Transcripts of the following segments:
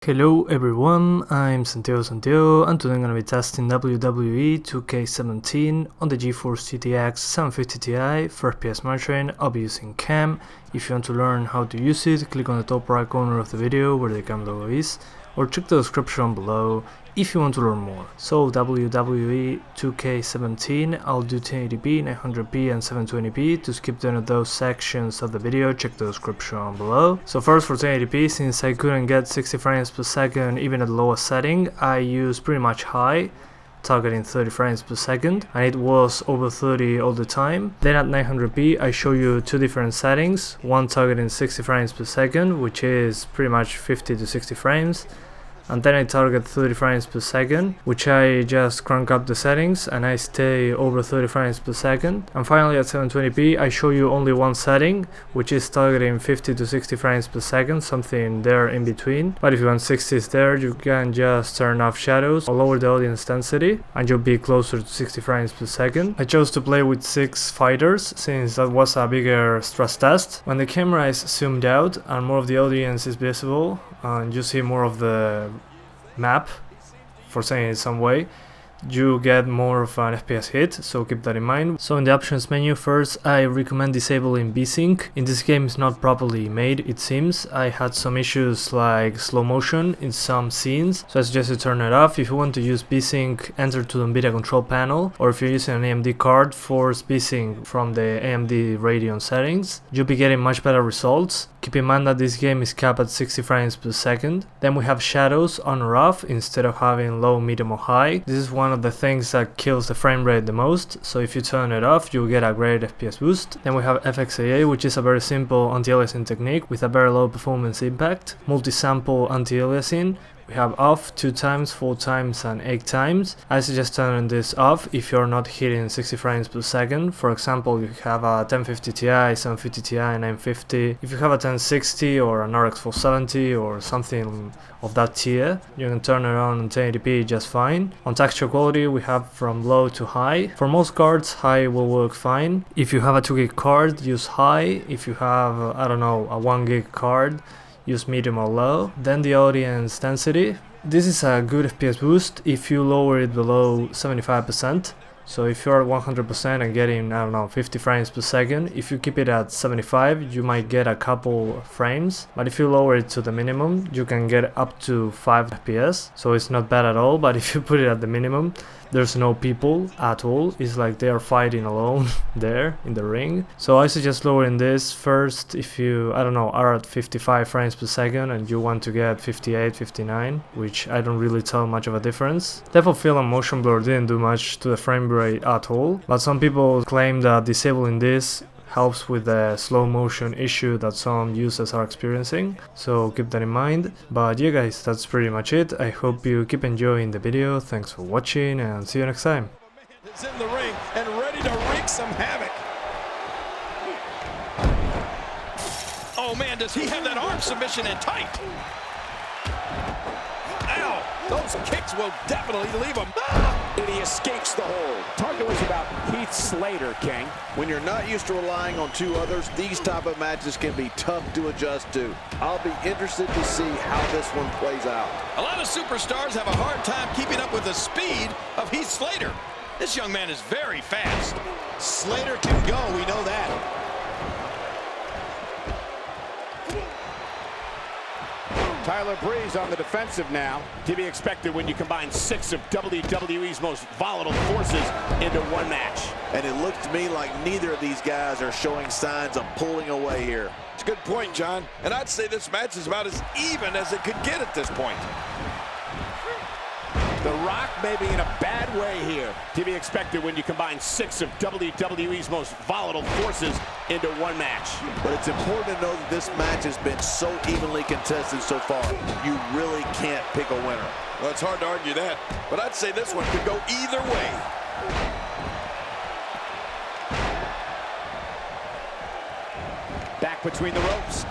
Hello everyone, I'm Santiago and today I'm going to be testing WWE 2K17 on the Geforce GTX 750 Ti for FPS monitoring. I'll be using CAM. If you want to learn how to use it, click on the top right corner of the video where the CAM logo is, or check the description below if you want to learn more. So WWE 2K17, I'll do 1080p, 900p and 720p. To skip any of those sections of the video, check the description below. So first for 1080p, since I couldn't get 60 frames per second even at the lowest setting, I used pretty much high, targeting 30 frames per second, and it was over 30 all the time. Then at 900p I show you two different settings, one targeting 60 frames per second, which is pretty much 50 to 60 frames, and then I target 30 frames per second, which I just crank up the settings and I stay over 30 frames per second. And finally at 720p I show you only one setting, which is targeting 50 to 60 frames per second, something there in between. But if you want 60s there, you can just turn off shadows or lower the audience density and you'll be closer to 60 frames per second. I chose to play with 6 fighters since that was a bigger stress test. When the camera is zoomed out and more of the audience is visible and you see more of the map, for saying it some way, you get more of an FPS hit, so keep that in mind. So in the options menu, first I recommend disabling VSync. In this game it's not properly made, it seems. I had some issues like slow motion in some scenes, so I suggest you turn it off. If you want to use VSync, enter to the Nvidia control panel, or if you're using an AMD card, force VSync from the AMD Radeon settings. You'll be getting much better results. Keep in mind that this game is capped at 60 frames per second. Then we have shadows on or off instead of having low, medium or high. This is one of the things that kills the frame rate the most, so if you turn it off you'll get a great FPS boost. Then we have FXAA, which is a very simple anti-aliasing technique with a very low performance impact. Multi-sample anti-aliasing. We have off 2 times, 4 times and 8 times. I suggest turning this off if you're not hitting 60 frames per second. For example, you have a 1050 Ti, 750 Ti, 950. If you have a 1060 or an RX 470 or something of that tier, you can turn it on 1080p just fine. On texture quality we have from low to high. For most cards high will work fine. If you have a 2GB card, use high. If you have, I don't know, a 1GB card, use medium or low. Then the audience density. This is a good FPS boost if you lower it below 75%. So if you're at 100% and getting, I don't know, 50 frames per second, if you keep it at 75, you might get a couple frames. But if you lower it to the minimum, you can get up to 5 FPS. So it's not bad at all, but if you put it at the minimum, there's no people at all. It's like they are fighting alone there in the ring. So I suggest lowering this first if you, I don't know, are at 55 frames per second and you want to get 58, 59, which I don't really tell much of a difference. Depth of field and motion blur didn't do much to the frame rate at all, but some people claim that disabling this helps with the slow motion issue that some users are experiencing, so keep that in mind. But yeah guys, that's pretty much it. I hope you keep enjoying the video. Thanks for watching and see you next time. Is in the ring and ready to wreak some havoc. Oh man, does he have that arm submission in tight? Ow! Those kicks will definitely leave him. And he escapes the hold. Talk to us about Heath Slater, King. When you're not used to relying on 2 others, these type of matches can be tough to adjust to. I'll be interested to see how this one plays out. A lot of superstars have a hard time keeping up with the speed of Heath Slater. This young man is very fast. Slater can go, we know that. Tyler Breeze on the defensive now. To be expected when you combine 6 of WWE's most volatile forces into one match. And it looks to me like neither of these guys are showing signs of pulling away here. It's a good point, John. And I'd say this match is about as even as it could get at this point. The Rock may be in a bad way here. To be expected when you combine 6 of WWE's most volatile forces into one match. But it's important to know that this match has been so evenly contested so far. You really can't pick a winner. Well, it's hard to argue that, but I'd say this one could go either way. Back between the ropes.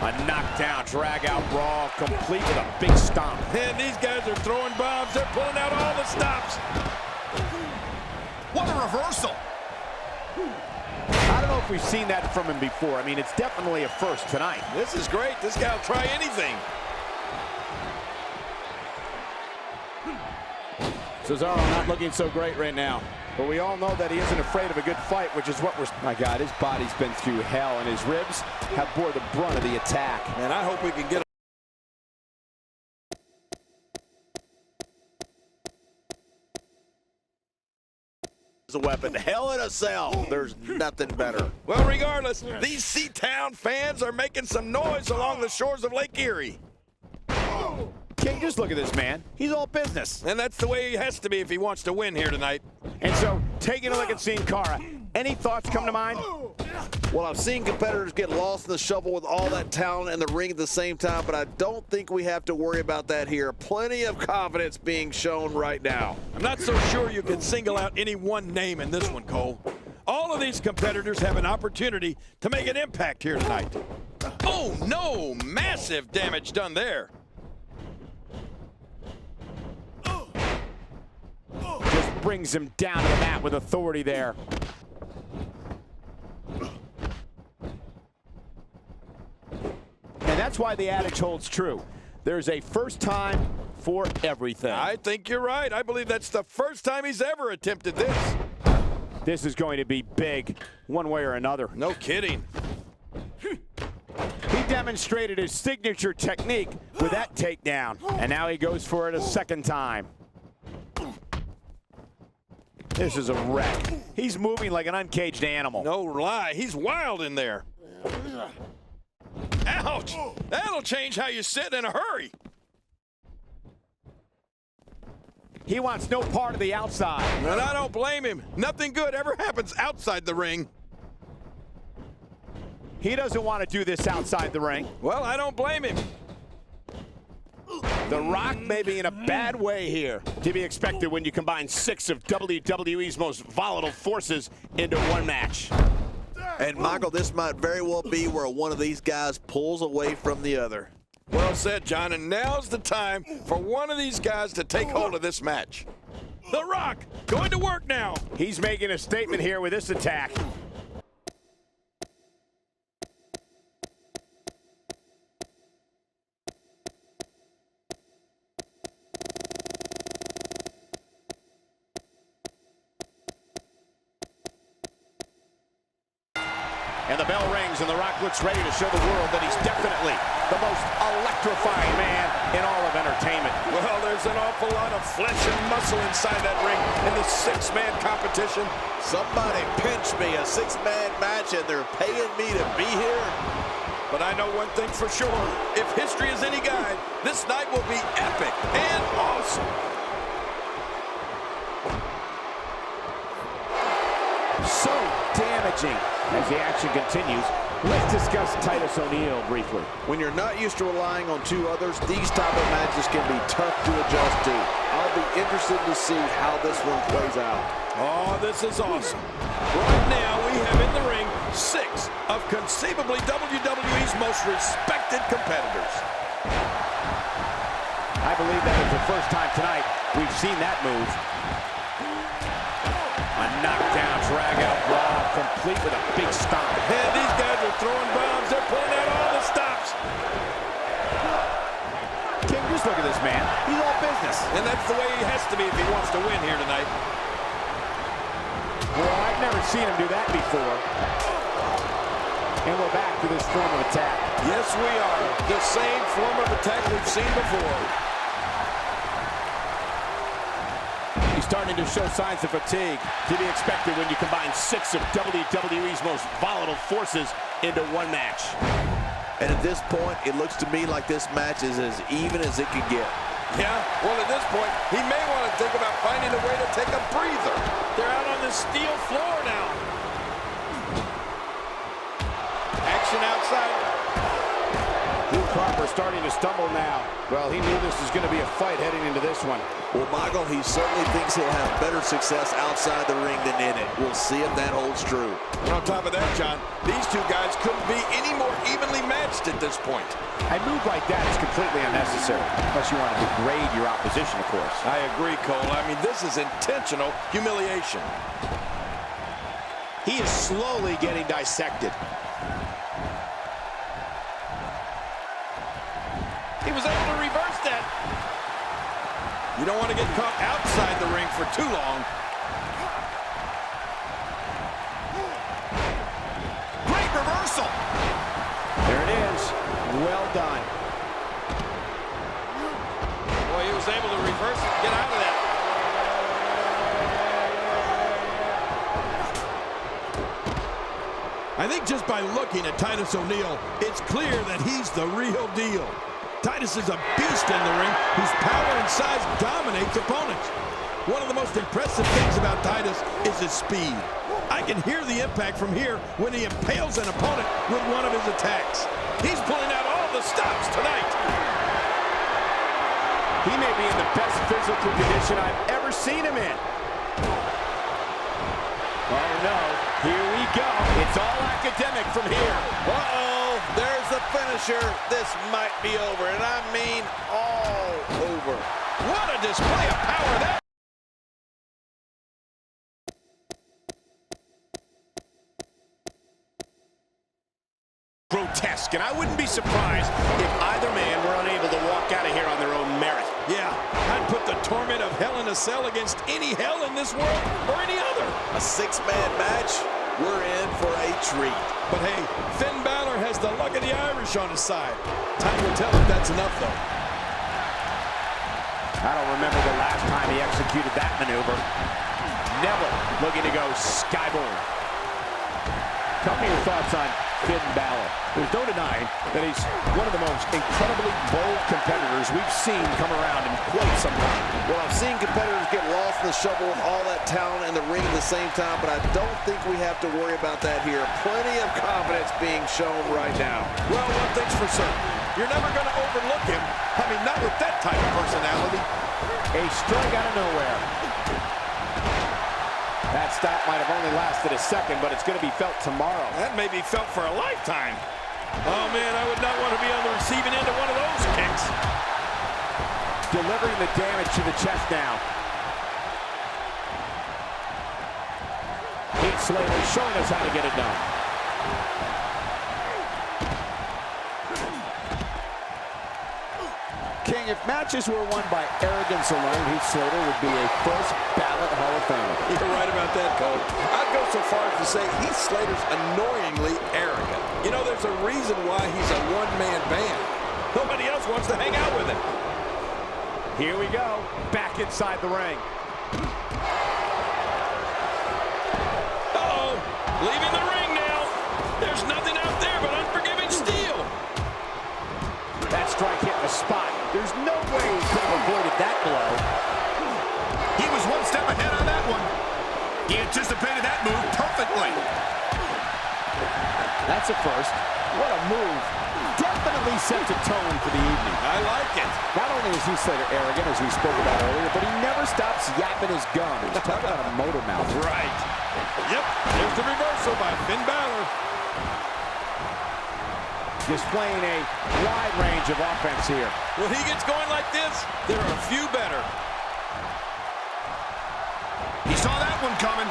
A knockdown, drag-out brawl, complete with a big stomp. And these guys are throwing bombs. They're pulling out all the stops. What a reversal. I don't know if we've seen that from him before. I mean, it's definitely a first tonight. This is great. This guy will try anything. Cesaro not looking so great right now. But we all know that he isn't afraid of a good fight, which is what we're... My God, his body's been through hell, and his ribs have bore the brunt of the attack. And I hope we can get a weapon. Hell in a Cell. There's nothing better. Well, regardless, these Seatown fans are making some noise along the shores of Lake Erie. King, just look at this man. He's all business. And that's the way he has to be if he wants to win here tonight. And so, taking a look at Sin Cara, any thoughts come to mind? Well, I've seen competitors get lost in the shuffle with all that talent in the ring at the same time, but I don't think we have to worry about that here. Plenty of confidence being shown right now. I'm not so sure you can single out any one name in this one, Cole. All of these competitors have an opportunity to make an impact here tonight. Oh, no! Massive damage done there. Just brings him down to the mat with authority there. And that's why the adage holds true. There's a first time for everything. I think you're right. I believe that's the first time he's ever attempted this. This is going to be big, one way or another. No kidding. He demonstrated his signature technique with that takedown, and now he goes for it a second time. This is a wreck. He's moving like an uncaged animal. No lie, he's wild in there. Ouch! That'll change how you sit in a hurry. He wants no part of the outside. And I don't blame him. Nothing good ever happens outside the ring. He doesn't want to do this outside the ring. Well, I don't blame him. The Rock may be in a bad way here. To be expected when you combine 6 of WWE's most volatile forces into one match. And Michael, this might very well be where one of these guys pulls away from the other. Well said, John, and now's the time for one of these guys to take hold of this match. The Rock, going to work now. He's making a statement here with this attack. And the bell rings, and The Rock looks ready to show the world that he's definitely the most electrifying man in all of entertainment. Well, there's an awful lot of flesh and muscle inside that ring in the 6-man competition. Somebody pinch me, a 6-man match, and they're paying me to be here. But I know one thing for sure. If history is any guide, this night will be epic and awesome. So damaging. As the action continues, let's discuss Titus O'Neil briefly. When you're not used to relying on 2 others, these type of matches can be tough to adjust to. I'll be interested to see how this one plays out. Oh, this is awesome. Right now, we have in the ring 6 of conceivably WWE's most respected competitors. I believe that is the first time tonight we've seen that move. A knockdown, drag out brawl, complete with a big stomp. And these guys are throwing bombs. They're pulling out all the stops. King, just look at this man. He's all business. And that's the way he has to be if he wants to win here tonight. Well, I've never seen him do that before. And we're back to this form of attack. Yes, we are. The same form of attack we've seen before. He's starting to show signs of fatigue. To be expected when you combine 6 of WWE's most volatile forces into one match. And at this point, it looks to me like this match is as even as it can get. Yeah, well, at this point, he may want to think about finding a way to take a breather. They're out on the steel floor now. Action outside. Luke Harper starting to stumble now. Well, he knew this was going to be a fight heading into this one. Well, Michael, he certainly thinks he'll have better success outside the ring than in it. We'll see if that holds true. And on top of that, John, these 2 guys couldn't be any more evenly matched at this point. A move like that is completely unnecessary, unless you want to degrade your opposition, of course. I agree, Cole. I mean, this is intentional humiliation. He is slowly getting dissected. He was able to reverse that. You don't want to get caught outside the ring for too long. Great reversal. There it is. Well done. Boy, he was able to reverse it and get out of that. I think just by looking at Titus O'Neil, it's clear that he's the real deal. Titus is a beast in the ring whose power and size dominates opponents. One of the most impressive things about Titus is his speed. I can hear the impact from here when he impales an opponent with one of his attacks. He's pulling out all the stops tonight. He may be in the best physical condition I've ever seen him in. Oh no, here we go. It's all academic from here. Uh-oh, there's the finisher. This might be over, and I mean all over. What a display of power that. Grotesque, and I wouldn't be surprised if either man were unable to walk out of here on their own merit. Yeah, I'd put the torment of Hell in a Cell against any hell in this world or any other. A six-man match, we're in for a treat. But hey, Finn Balor has the luck of the Irish on his side. Time will tell if that's enough, though. I don't remember the last time he executed that maneuver. Neville looking to go skyboard. Tell me your thoughts on Finn Balor. There's no denying that he's one of the most incredibly bold competitors we've seen come around in quite some time. Well, I've seen competitors get lost in the shovel with all that talent in the ring at the same time, but I don't think we have to worry about that here. Plenty of confidence being shown right now. Well, one thing's for certain. You're never going to overlook him. I mean, not with that type of personality. A strike out of nowhere. That stop might have only lasted a second, but it's going to be felt tomorrow. That may be felt for a lifetime. Oh, man, I would not want to be on the receiving end of one of those kicks. Delivering the damage to the chest now. Heath Slater showing us how to get it done. King, if matches were won by arrogance alone, Heath Slater would be a first ballot Hall of Famer. You're right about that, Cole. I'd go so far as to say Heath Slater's annoyingly arrogant. You know, there's a reason why he's a one-man band. Nobody else wants to hang out with him. Here we go, back inside the ring. Uh-oh, leaving the ring now. There's nothing out there but unforgiving steel. That strike hit the spot. There's no way he could have avoided that blow. He was one step ahead on that one. He anticipated that move perfectly. That's a first. What a move. Definitely sets a tone for the evening. I like it. Not only is Heath Slater arrogant, as we spoke about earlier, but he never stops yapping his gums. Talk about a motor mouth. Right. Yep, there's the reversal by Finn Balor. Displaying a wide range of offense here. When he gets going like this, there are a few better. He saw that one coming.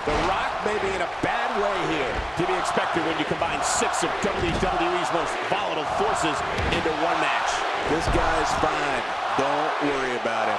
The Rock may be in a bad way here. To be expected when you combine 6 of WWE's most volatile forces into one match. This guy's fine. Don't worry about him.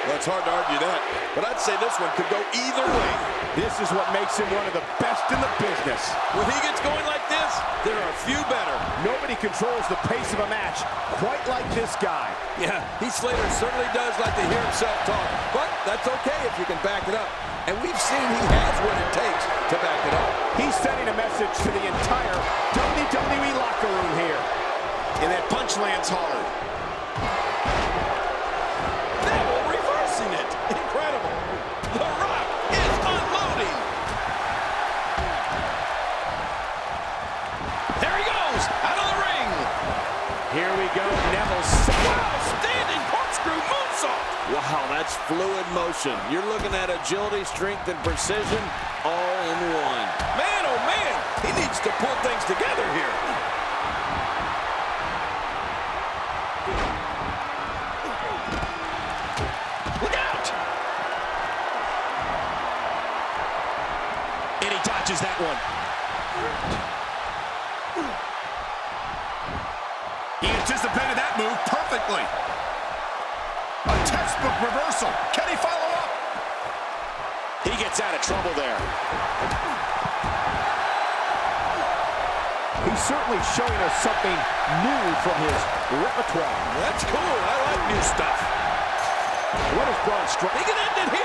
Well, it's hard to argue that, but I'd say this one could go either way. This is what makes him one of the best in the business. When he gets going like this, there are a few better. Nobody controls the pace of a match quite like this guy. Yeah, Heath Slater certainly does like to hear himself talk, but that's okay if you can back it up. And we've seen he has what it takes to back it up. He's sending a message to the entire WWE locker room here. And that punch lands hard. Neville reversing it. Incredible. The Rock is unloading. There he goes, out of the ring. Here we go, Neville. Wow, standing corkscrew moonsault. Wow, that's fluid motion. You're looking at agility, strength, and precision all in one. Man, oh man, he needs to pull things together here. Look out! And he dodges that one. He anticipated that move perfectly. A textbook reversal. Can he follow up? He gets out of trouble there. He's certainly showing us something new from his repertoire. That's cool. I like new stuff. What is Braun strike? He can end it